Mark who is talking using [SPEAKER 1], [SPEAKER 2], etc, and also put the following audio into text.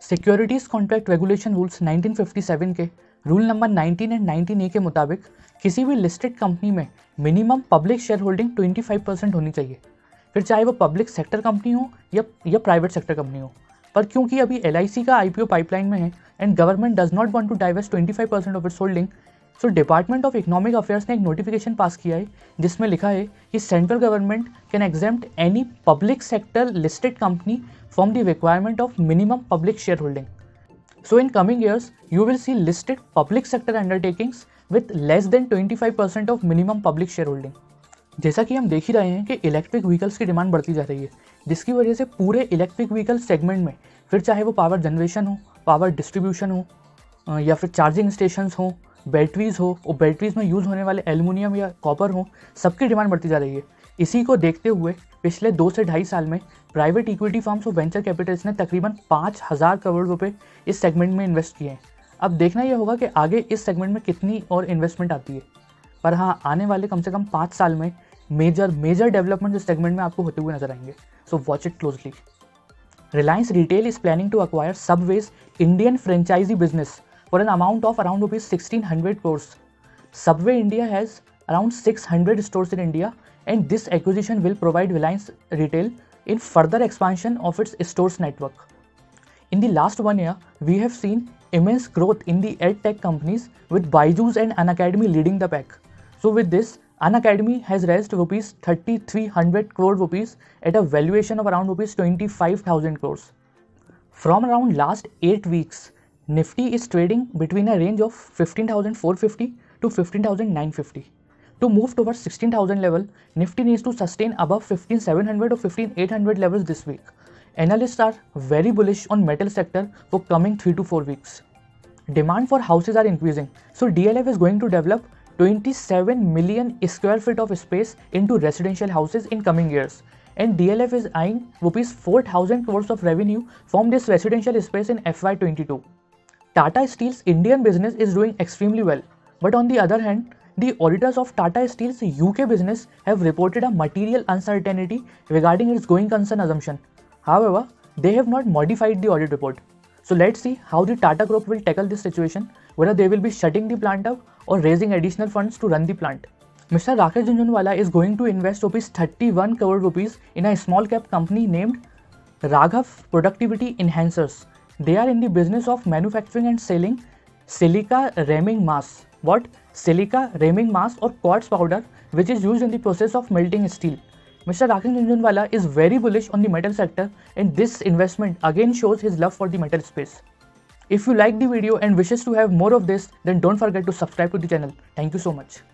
[SPEAKER 1] Securities contract regulation rules 1957 के rule number 19 and 19A के मुताबिक किसी भी लिस्टेड कंपनी में मिनिमम पब्लिक शेयर होल्डिंग 25% होनी चाहिए, फिर चाहे वो पब्लिक सेक्टर कंपनी हो या प्राइवेट सेक्टर कंपनी हो। पर क्योंकि अभी LIC का IPO पाइपलाइन में है and government does not want to divest 25% of its holding, so department of economic affairs ने एक नोटिफिकेशन पास किया है जिसमें लिखा है कि central government can exempt any public sector listed company from the requirement of minimum public share holding. So in coming years, you will see listed public sector undertakings with less than 25% of minimum public shareholding। जैसा कि हम देख ही रहे हैं कि electric vehicles की demand बढ़ती जा रही है, जिसकी वजह से पूरे इलेक्ट्रिक व्हीकल सेगमेंट में, फिर चाहे वो पावर जनरेशन हो, पावर डिस्ट्रीब्यूशन हो या फिर चार्जिंग स्टेशंस हो, बैटरीज हो और बैटरीज में यूज़ होने वाले एल्युमिनियम या कॉपर हो, सबकी डिमांड बढ़ती जा रही है। इसी को देखते हुए पिछले 2 से 2.5 साल में प्राइवेट इक्विटी फर्म्स और वेंचर कैपिटल्स ने तकरीबन 5,000 करोड़ रुपए इस सेगमेंट में इन्वेस्ट किए हैं। अब देखना यह होगा कि आगे इस सेगमेंट में कितनी और इन्वेस्टमेंट आती है, पर हाँ, आने वाले कम से कम 5 साल में मेजर डेवलपमेंट इस सेगमेंट में आपको होते हुए नजर आएंगे। So watch it closely. Reliance Retail is planning to acquire Subway's Indian franchisee business for an amount of around rupees 1,600 crores. Subway India has around 600 stores in India, and this acquisition will provide Reliance Retail in further expansion of its stores network. In the last 1 year, we have seen immense growth in the EdTech companies with Byju's and Unacademy leading the pack. So with this, Unacademy has raised rupees 3,300 crore rupees at a valuation of around rupees 25,000 crores. From around last 8 weeks, Nifty is trading between a range of 15,450 to 15,950. To move towards 16,000 level, Nifty needs to sustain above 15,700 or 15,800 levels this week. Analysts are very bullish on metal sector for coming 3 to 4 weeks. Demand for houses are increasing, so DLF is going to develop 27 million square feet of space into residential houses in coming years, and DLF is eyeing rupees 4,000 crores of revenue from this residential space in FY22. Tata Steel's Indian business is doing extremely well, but on the other hand, the auditors of Tata Steel's UK business have reported a material uncertainty regarding its going concern assumption. However, they have not modified the audit report. So let's see how the Tata Group will tackle this situation, whether they will be shutting the plant up or raising additional funds to run the plant. Mr. Rakesh Jhunjhunwala is going to invest rupees 31 crore rupees in a small cap company named Raghav Productivity Enhancers. They are in the business of manufacturing and selling silica ramming mass. What? Silica ramming mass or quartz powder, which is used in the process of melting steel. Mr. Rakesh Jhunjhunwala is very bullish on the metal sector, and this investment again shows his love for the metal space. If you like the video and wishes to have more of this, then don't forget to subscribe to the channel. Thank you so much.